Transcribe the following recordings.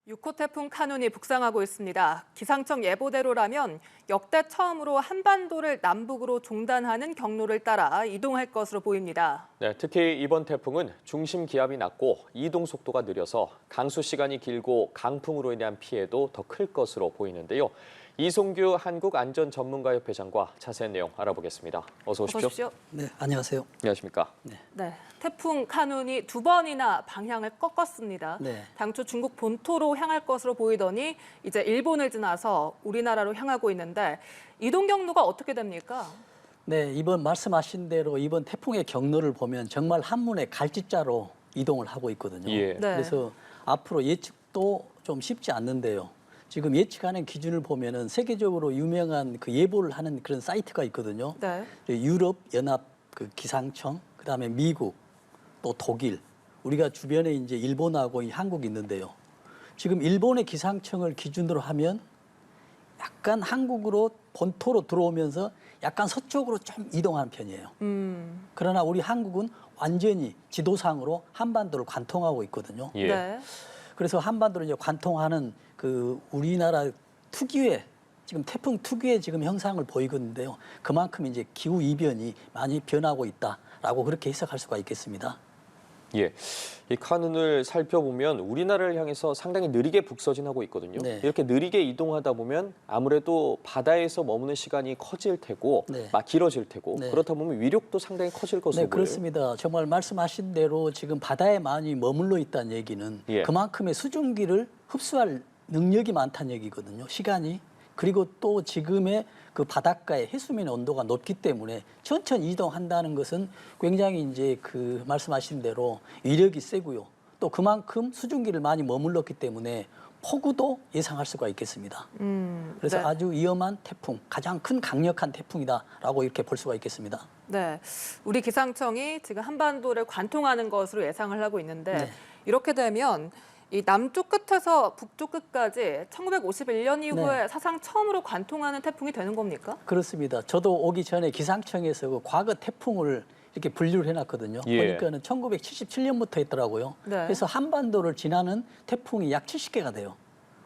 6호 태풍 카눈이 북상하고 있습니다. 기상청 예보대로라면 역대 처음으로 한반도를 남북으로 종단하는 경로를 따라 이동할 것으로 보입니다. 네, 특히 이번 태풍은 중심 기압이 낮고 이동 속도가 느려서 강수 시간이 길고 강풍으로 인한 피해도 더 클 것으로 보이는데요. 이송규 한국안전전문가협회장과 자세한 내용 알아보겠습니다. 어서 오십시오. 네, 안녕하세요. 안녕하십니까? 네, 태풍 카눈이 두 번이나 방향을 꺾었습니다. 네. 당초 중국 본토로 향할 것으로 보이더니 이제 일본을 지나서 우리나라로 향하고 있는데 이동 경로가 어떻게 됩니까? 네, 이번 말씀하신 대로 이번 태풍의 경로를 보면 정말 한문의 갈짓자로 이동을 하고 있거든요. 예. 네. 그래서 앞으로 예측도 좀 쉽지 않는데요. 지금 예측하는 기준을 보면은 세계적으로 유명한 그 예보를 하는 그런 사이트가 있거든요. 네. 유럽 연합 그 기상청, 그다음에 미국, 또 독일, 우리가 주변에 이제 일본하고 이 한국이 있는데요. 지금 일본의 기상청을 기준으로 하면 약간 한국으로 본토로 들어오면서 약간 서쪽으로 좀 이동하는 편이에요. 그러나 우리 한국은 완전히 지도상으로 한반도를 관통하고 있거든요. 예. 네. 그래서 한반도를 이제 관통하는 그 우리나라 특유의 지금 태풍 특유의 지금 형상을 보이는데요. 그만큼 이제 기후 이변이 많이 변하고 있다라고 그렇게 해석할 수가 있겠습니다. 예, 이 카눈을 살펴보면 우리나라를 향해서 상당히 느리게 북서진하고 있거든요. 네. 이렇게 느리게 이동하다 보면 아무래도 바다에서 머무는 시간이 커질 테고, 네. 길어질 테고, 네. 그렇다 보면 위력도 상당히 커질 것으로 네, 보여요. 그렇습니다. 정말 말씀하신 대로 지금 바다에 많이 머물러 있다는 얘기는 예. 그만큼의 수증기를 흡수할 능력이 많다는 얘기거든요. 시간이. 그리고 또 지금의 그 바닷가의 해수면 온도가 높기 때문에 천천히 이동한다는 것은 굉장히 이제 그 말씀하신 대로 위력이 세고요. 또 그만큼 수증기를 많이 머물렀기 때문에 폭우도 예상할 수가 있겠습니다. 그래서 네. 아주 위험한 태풍, 가장 큰 강력한 태풍이다라고 이렇게 볼 수가 있겠습니다. 네, 우리 기상청이 지금 한반도를 관통하는 것으로 예상을 하고 있는데 네. 이렇게 되면 이 남쪽 끝에서 북쪽 끝까지 1951년 이후에 네. 사상 처음으로 관통하는 태풍이 되는 겁니까? 그렇습니다. 저도 오기 전에 기상청에서 그 과거 태풍을 이렇게 분류를 해놨거든요. 예. 보니까는 1977년부터 했더라고요. 네. 그래서 한반도를 지나는 태풍이 약 70개가 돼요.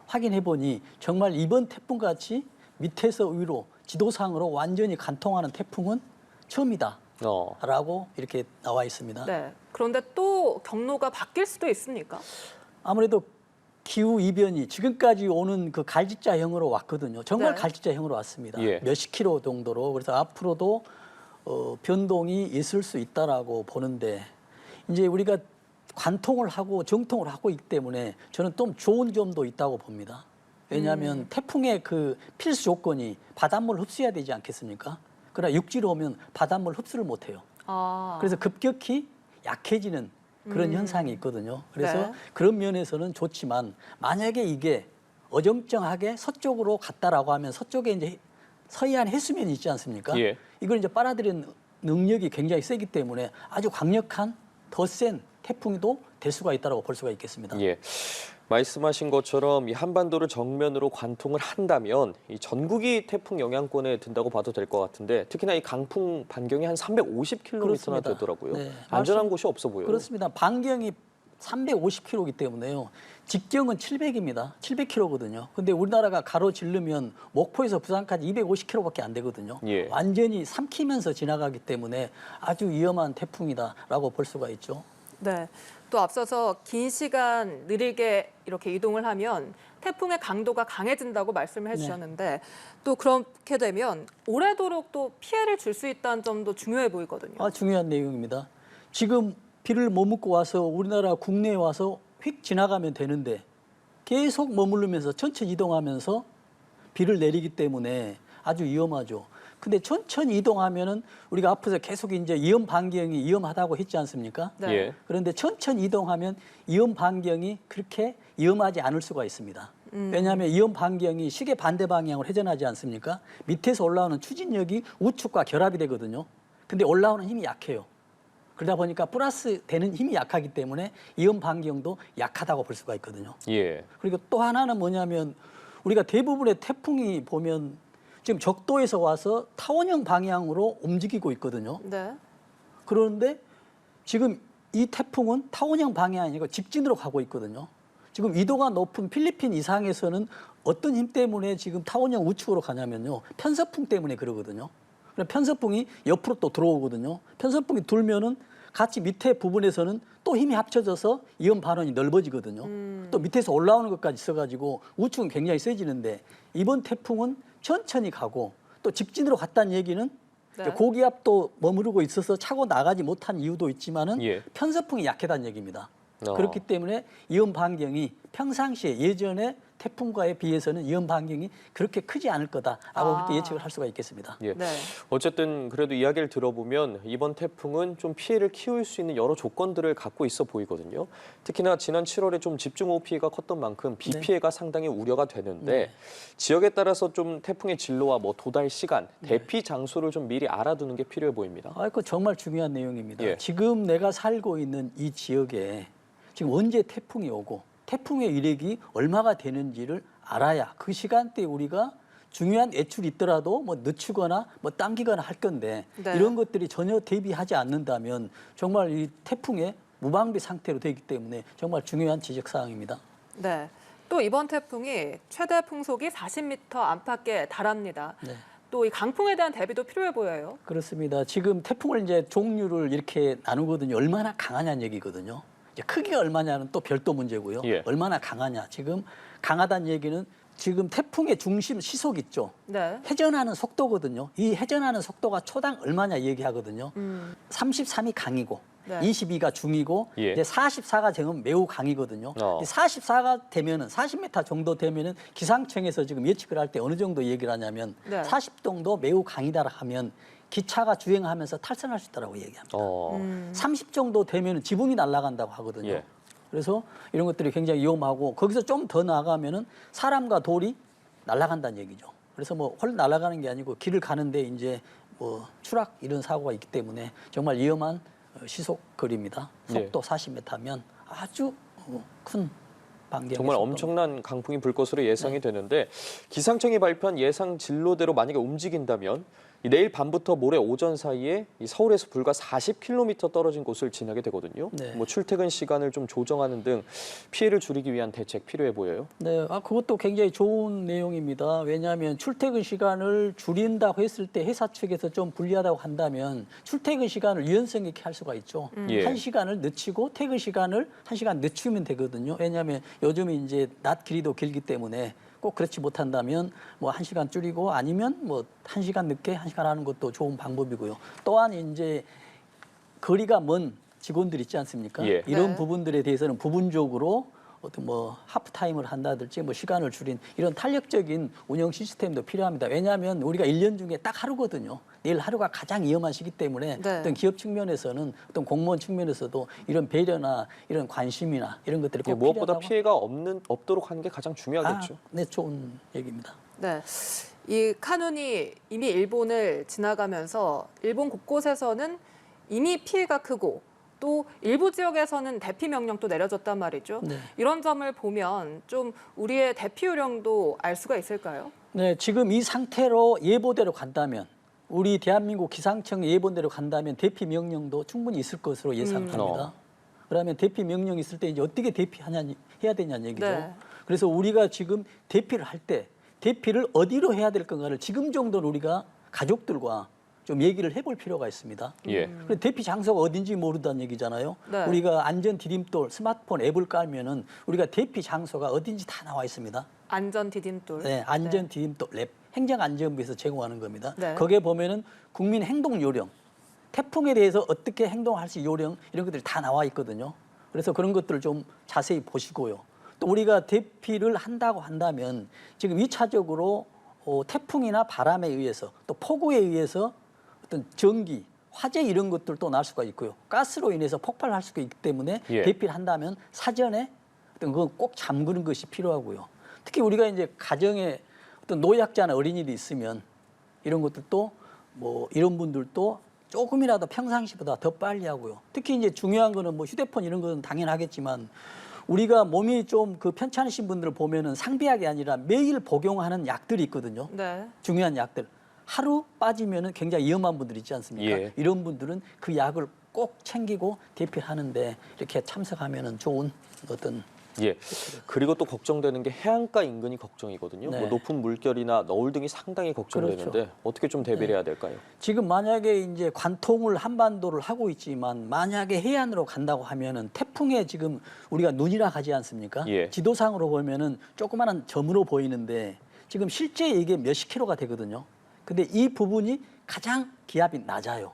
확인해 보니 정말 이번 태풍 같이 밑에서 위로 지도상으로 완전히 관통하는 태풍은 처음이다라고 이렇게 나와 있습니다. 네. 그런데 또 경로가 바뀔 수도 있습니까? 아무래도 기후 이변이 지금까지 오는 그 갈짓자형으로 왔거든요. 정말 네. 갈짓자형으로 왔습니다. 예. 몇십 킬로 정도로. 그래서 앞으로도 변동이 있을 수 있다라고 보는데 이제 우리가 관통을 하고 정통을 하고 있기 때문에 저는 좀 좋은 점도 있다고 봅니다. 왜냐하면 태풍의 그 필수 조건이 바닷물 흡수해야 되지 않겠습니까? 그러나 육지로 오면 바닷물 흡수를 못해요. 아, 그래서 급격히 약해지는 그런 현상이 있거든요. 그래서 네. 그런 면에서는 좋지만 만약에 이게 어정쩡하게 서쪽으로 갔다라고 하면 서쪽에 이제 서해안 해수면이 있지 않습니까? 예. 이걸 이제 빨아들이는 능력이 굉장히 세기 때문에 아주 강력한 더 센 태풍도 될 수가 있다고 볼 수가 있겠습니다. 예. 말씀하신 것처럼 이 한반도를 정면으로 관통을 한다면 이 전국이 태풍 영향권에 든다고 봐도 될 것 같은데 특히나 이 강풍 반경이 한 350km나 그렇습니다. 되더라고요. 네. 안전한 곳이 없어 보여요. 그렇습니다. 반경이 350km이기 때문에요. 직경은 700입니다. 700km거든요. 근데 우리나라가 가로지르면 목포에서 부산까지 250km밖에 안 되거든요. 예. 완전히 삼키면서 지나가기 때문에 아주 위험한 태풍이다라고 볼 수가 있죠. 네. 또 앞서서 긴 시간 느리게 이렇게 이동을 하면 태풍의 강도가 강해진다고 말씀을 해주셨는데 또 그렇게 되면 오래도록 또 피해를 줄 수 있다는 점도 중요해 보이거든요. 중요한 내용입니다. 지금 비를 머금고 와서 우리나라 국내에 와서 휙 지나가면 되는데 계속 머무르면서 천천히 이동하면서 비를 내리기 때문에 아주 위험하죠. 근데 천천히 이동하면은 우리가 앞에서 계속 이제 위험 반경이 위험하다고 했지 않습니까? 네. 예. 그런데 천천히 이동하면 위험 반경이 그렇게 위험하지 않을 수가 있습니다. 왜냐하면 위험 반경이 시계 반대 방향으로 회전하지 않습니까? 밑에서 올라오는 추진력이 우측과 결합이 되거든요. 근데 올라오는 힘이 약해요. 그러다 보니까 플러스 되는 힘이 약하기 때문에 위험 반경도 약하다고 볼 수가 있거든요. 예. 그리고 또 하나는 뭐냐면 우리가 대부분의 태풍이 보면 지금 적도에서 와서 타원형 방향으로 움직이고 있거든요. 네. 그런데 지금 이 태풍은 타원형 방향이 아니고 직진으로 가고 있거든요. 지금 위도가 높은 필리핀 이상에서는 어떤 힘 때문에 지금 타원형 우측으로 가냐면요. 편서풍 때문에 그러거든요. 편서풍이 옆으로 또 들어오거든요. 편서풍이 돌면은 같이 밑에 부분에서는 또 힘이 합쳐져서 이온 반원이 넓어지거든요. 또 밑에서 올라오는 것까지 있어가지고 우측은 굉장히 세지는데 이번 태풍은 천천히 가고 또 직진으로 갔다는 얘기는 네. 고기압도 머무르고 있어서 차고 나가지 못한 이유도 있지만은 예. 편서풍이 약하다는 얘기입니다. 어. 그렇기 때문에 이온 반경이 평상시에 예전에 태풍과에 비해서는 이온 반경이 그렇게 크지 않을 거다라고 그렇게 예측을 할 수가 있겠습니다. 예. 네. 어쨌든 그래도 이야기를 들어보면 이번 태풍은 좀 피해를 키울 수 있는 여러 조건들을 갖고 있어 보이거든요. 특히나 지난 7월에 좀 집중호우 피해가 컸던 만큼 비 네. 피해가 상당히 우려가 되는데 네. 지역에 따라서 좀 태풍의 진로와 뭐 도달 시간, 대피 장소를 좀 미리 알아두는 게 필요해 보입니다. 그거 정말 중요한 내용입니다. 예. 지금 내가 살고 있는 이 지역에 지금 언제 태풍이 오고 태풍의 위력이 얼마가 되는지를 알아야 그 시간대에 우리가 중요한 외출이 있더라도 뭐 늦추거나 뭐 당기거나 할 건데 네. 이런 것들이 전혀 대비하지 않는다면 정말 이 태풍의 무방비 상태로 되기 때문에 정말 중요한 지적 사항입니다. 네. 또 이번 태풍이 최대 풍속이 40m 안팎에 달합니다. 네. 또 이 강풍에 대한 대비도 필요해 보여요. 그렇습니다. 지금 태풍을 이제 종류를 이렇게 나누거든요. 얼마나 강하냐는 얘기거든요. 이제 크기가 얼마냐는 또 별도 문제고요. 예. 얼마나 강하냐. 지금 강하다는 얘기는 지금 태풍의 중심 시속 있죠. 네. 회전하는 속도거든요. 이 회전하는 속도가 초당 얼마냐 얘기하거든요. 33이 강이고 네. 22가 중이고 예. 이제 44가 지금 매우 강이거든요. 어. 44가 되면은 40m 정도 되면은 기상청에서 지금 예측을 할 때 어느 정도 얘기를 하냐면 네. 40 정도 매우 강이다 하면 기차가 주행하면서 탈선할 수 있다고 얘기합니다. 30 정도 되면 지붕이 날아간다고 하거든요. 예. 그래서 이런 것들이 굉장히 위험하고 거기서 좀 더 나가면은 사람과 돌이 날아간다는 얘기죠. 그래서 뭐 홀 날아가는 게 아니고 길을 가는데 이제 뭐 추락 이런 사고가 있기 때문에 정말 위험한 시속 거리입니다. 속도 40m면 아주 큰 반경. 정말 엄청난 강풍이 불 것으로 예상이 되는데 기상청이 발표한 예상 진로대로 만약에 움직인다면 이 내일 밤부터 모레 오전 사이에 이 서울에서 불과 40km 떨어진 곳을 지나게 되거든요. 네. 뭐 출퇴근 시간을 좀 조정하는 등 피해를 줄이기 위한 대책 필요해 보여요. 네, 그것도 굉장히 좋은 내용입니다. 왜냐하면 출퇴근 시간을 줄인다고 했을 때 회사 측에서 좀 불리하다고 한다면 출퇴근 시간을 유연성 있게 할 수가 있죠. 예. 1시간을 늦추고 퇴근 시간을 1시간 늦추면 되거든요. 왜냐하면 요즘에 이제 낮 길이도 길기 때문에 꼭 그렇지 못한다면 뭐 1시간 줄이고 아니면 뭐 1시간 늦게 1시간 하는 것도 좋은 방법이고요. 또한 이제 거리가 먼 직원들 있지 않습니까? 예. 이런 네. 부분들에 대해서는 부분적으로 어떤 뭐 하프타임을 한다든지 뭐 시간을 줄인 이런 탄력적인 운영 시스템도 필요합니다. 왜냐하면 우리가 1년 중에 딱 하루거든요. 내일 하루가 가장 위험한 시기 때문에 네. 어떤 기업 측면에서는 어떤 공무원 측면에서도 이런 배려나 이런 관심이나 이런 것들이 꼭 무엇보다 필요하다고 피해가 없도록 하는 게 가장 중요하겠죠. 네, 좋은 얘기입니다. 네. 이 카눈이 이미 일본을 지나가면서 일본 곳곳에서는 이미 피해가 크고 또 일부 지역에서는 대피 명령도 내려졌단 말이죠. 네. 이런 점을 보면 좀 우리의 대피 요령도 알 수가 있을까요? 네, 지금 이 상태로 예보대로 간다면 우리 대한민국 기상청 예보대로 간다면 대피 명령도 충분히 있을 것으로 예상합니다. 그러면 대피 명령이 있을 때 이제 어떻게 해야 되냐는 얘기죠. 네. 그래서 우리가 지금 대피를 할 때 대피를 어디로 해야 될 건가를 지금 정도는 우리가 가족들과 좀 얘기를 해볼 필요가 있습니다. 예. 그런데 대피 장소가 어딘지 모른다는 얘기잖아요. 네. 우리가 안전 디딤돌 스마트폰 앱을 깔면은 우리가 대피 장소가 어딘지 다 나와 있습니다. 안전 디딤돌. 네, 안전 디딤돌 랩 행정안전부에서 제공하는 겁니다. 네. 거기에 보면은 국민 행동 요령, 태풍에 대해서 어떻게 행동할 수 요령 이런 것들이 다 나와 있거든요. 그래서 그런 것들을 좀 자세히 보시고요. 또 우리가 대피를 한다고 한다면 지금 2차적으로 태풍이나 바람에 의해서 또 폭우에 의해서 어떤 전기, 화재 이런 것들도 날 수가 있고요. 가스로 인해서 폭발할 수가 있기 때문에 예. 대피를 한다면 사전에 어떤 그건 꼭 잠그는 것이 필요하고요. 특히 우리가 이제 가정에 어떤 노약자나 어린이들이 있으면 이런 것들도 뭐 이런 분들도 조금이라도 평상시보다 더 빨리 하고요. 특히 이제 중요한 거는 뭐 휴대폰 이런 거는 당연하겠지만 우리가 몸이 좀 그 편찮으신 분들을 보면은 상비약이 아니라 매일 복용하는 약들이 있거든요. 네. 중요한 약들. 하루 빠지면은 굉장히 위험한 분들 있지 않습니까? 예. 이런 분들은 그 약을 꼭 챙기고 대피하는데 이렇게 참석하면은 좋은 어떤 예. 그리고 또 걱정되는 게 해안가 인근이 걱정이거든요. 네. 뭐 높은 물결이나 너울 등이 상당히 걱정되는데 그렇죠. 어떻게 좀 대비를 해야 될까요? 지금 만약에 이제 관통을 한반도를 하고 있지만 만약에 해안으로 간다고 하면은 태풍에 지금 우리가 눈이라 하지 않습니까? 예. 지도상으로 보면은 조그마한 점으로 보이는데 지금 실제 이게 몇십 킬로가 되거든요. 근데 이 부분이 가장 기압이 낮아요.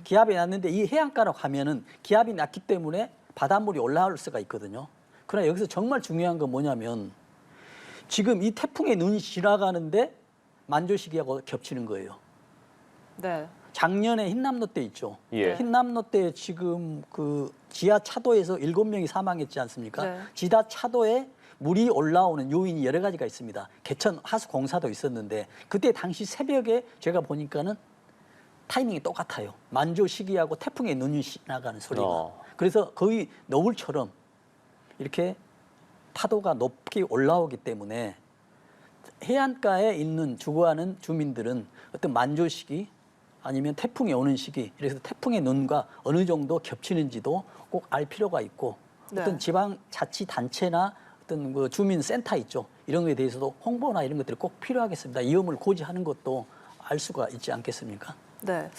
기압이 낮는데 이 해안가로 가면은 기압이 낮기 때문에 바닷물이 올라올 수가 있거든요. 그러나 여기서 정말 중요한 건 뭐냐면 지금 이 태풍의 눈이 지나가는데 만조 시기하고 겹치는 거예요. 네. 작년에 흰남노 때 있죠. 예. 흰남노 때 지금 그 지하 차도에서 7명이 사망했지 않습니까? 네. 지하 차도에 물이 올라오는 요인이 여러 가지가 있습니다. 개천 하수 공사도 있었는데 그때 당시 새벽에 제가 보니까는 타이밍이 똑같아요. 만조 시기하고 태풍의 눈이 지나가는 소리가. 그래서 거의 너울처럼 이렇게 파도가 높게 올라오기 때문에 해안가에 있는 주거하는 주민들은 어떤 만조 시기 아니면 태풍이 오는 시기, 그래서 태풍의 눈과 어느 정도 겹치는지도 꼭 알 필요가 있고 네. 어떤 지방자치단체나 어떤 그 주민센터 있죠. 이런 거에 대해서도 홍보나 이런 것들이 꼭 필요하겠습니다. 위험을 고지하는 것도 알 수가 있지 않겠습니까? 네.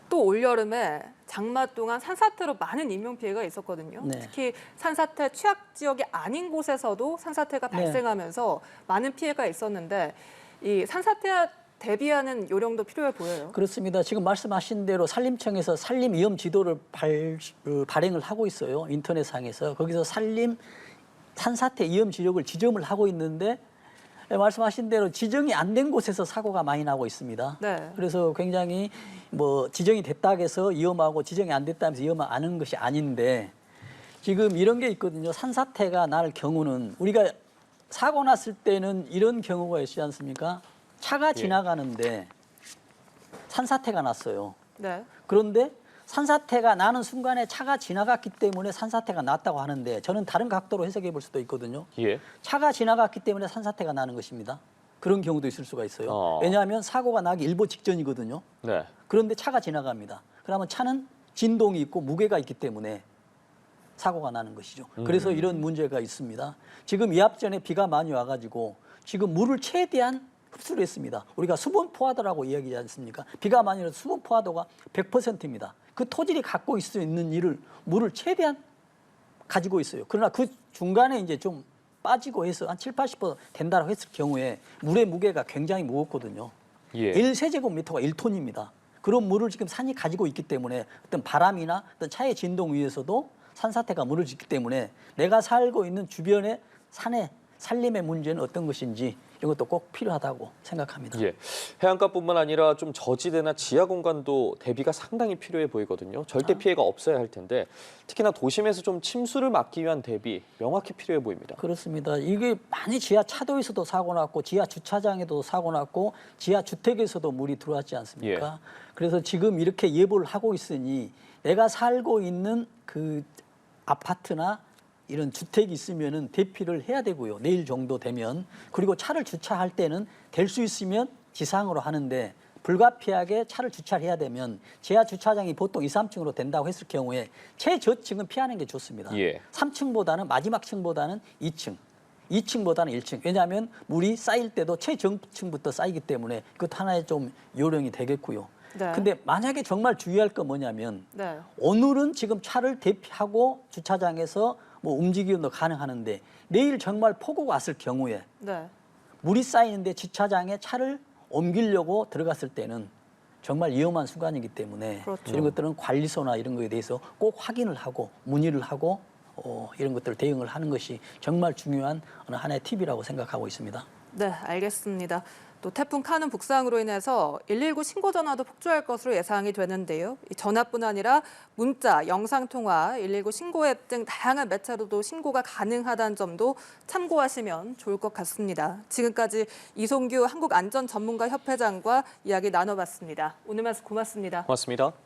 또 올여름에 장마 동안 산사태로 많은 인명 피해가 있었거든요. 네. 특히 산사태 취약 지역이 아닌 곳에서도 산사태가 네. 발생하면서 많은 피해가 있었는데 이 산사태 대비하는 요령도 필요해 보여요. 그렇습니다. 지금 말씀하신 대로 산림청에서 산림 위험 지도를 발행을 하고 있어요. 인터넷상에서. 거기서 산사태 위험 지역을 지정을 하고 있는데 말씀하신 대로 지정이 안 된 곳에서 사고가 많이 나고 있습니다. 네. 그래서 굉장히 뭐 지정이 됐다 해서 위험하고 지정이 안 됐다 하면서 위험하는 것이 아닌데 지금 이런 게 있거든요. 산사태가 날 경우는 우리가 사고 났을 때는 이런 경우가 있지 않습니까? 차가 지나가는데 산사태가 났어요. 네. 그런데 산사태가 나는 순간에 차가 지나갔기 때문에 산사태가 났다고 하는데 저는 다른 각도로 해석해 볼 수도 있거든요. 예. 차가 지나갔기 때문에 산사태가 나는 것입니다. 그런 경우도 있을 수가 있어요. 왜냐하면 사고가 나기 일보 직전이거든요. 네. 그런데 차가 지나갑니다. 그러면 차는 진동이 있고 무게가 있기 때문에 사고가 나는 것이죠. 그래서 이런 문제가 있습니다. 지금 이합 전에 비가 많이 와가지고 지금 물을 최대한 흡수를 했습니다. 우리가 수분 포화도라고 이야기하지 않습니까? 비가 많이 와서 수분 포화도가 100%입니다. 그 토질이 갖고 있을 수 있는 물을 최대한 가지고 있어요. 그러나 그 중간에 이제 좀 빠지고 해서 한 70~80% 된다고 했을 경우에 물의 무게가 굉장히 무겁거든요. 예. 1세제곱미터가 1톤입니다. 그런 물을 지금 산이 가지고 있기 때문에 어떤 바람이나 어떤 차의 진동 위에서도 산사태가 무너지기 때문에 내가 살고 있는 주변의 산의 산림의 문제는 어떤 것인지 이런 것도 꼭 필요하다고 생각합니다. 예. 해안가뿐만 아니라 좀 저지대나 지하 공간도 대비가 상당히 필요해 보이거든요. 절대 피해가 없어야 할 텐데 특히나 도심에서 좀 침수를 막기 위한 대비 명확히 필요해 보입니다. 그렇습니다. 이게 많이 지하 차도에서도 사고 났고 지하 주차장에도 사고 났고 지하 주택에서도 물이 들어왔지 않습니까? 그래서 지금 이렇게 예보를 하고 있으니 내가 살고 있는 그 아파트나 이런 주택이 있으면은 대피를 해야 되고요. 내일 정도 되면. 그리고 차를 주차할 때는 될 수 있으면 지상으로 하는데 불가피하게 차를 주차를 해야 되면 지하 주차장이 보통 2, 3층으로 된다고 했을 경우에 최저층은 피하는 게 좋습니다. 예. 3층보다는 마지막 층보다는 2층. 2층보다는 1층. 왜냐하면 물이 쌓일 때도 최저층부터 쌓이기 때문에 그것 하나의 좀 요령이 되겠고요. 네. 근데 만약에 정말 주의할 건 뭐냐면 네. 오늘은 지금 차를 대피하고 주차장에서 뭐 움직임도 가능하는데 내일 정말 폭우가 왔을 경우에 네. 물이 쌓이는데 주차장에 차를 옮기려고 들어갔을 때는 정말 위험한 순간이기 때문에 그렇죠. 이런 것들은 관리소나 이런 거에 대해서 꼭 확인을 하고 문의를 하고 이런 것들 대응을 하는 것이 정말 중요한 어느 하나의 팁이라고 생각하고 있습니다. 네, 알겠습니다. 또 태풍 카눈 북상으로 인해서 119 신고 전화도 폭주할 것으로 예상이 되는데요. 이 전화뿐 아니라 문자, 영상통화, 119 신고 앱 등 다양한 매체로도 신고가 가능하다는 점도 참고하시면 좋을 것 같습니다. 지금까지 이송규 한국안전전문가협회장과 이야기 나눠봤습니다. 오늘 말씀 고맙습니다. 고맙습니다.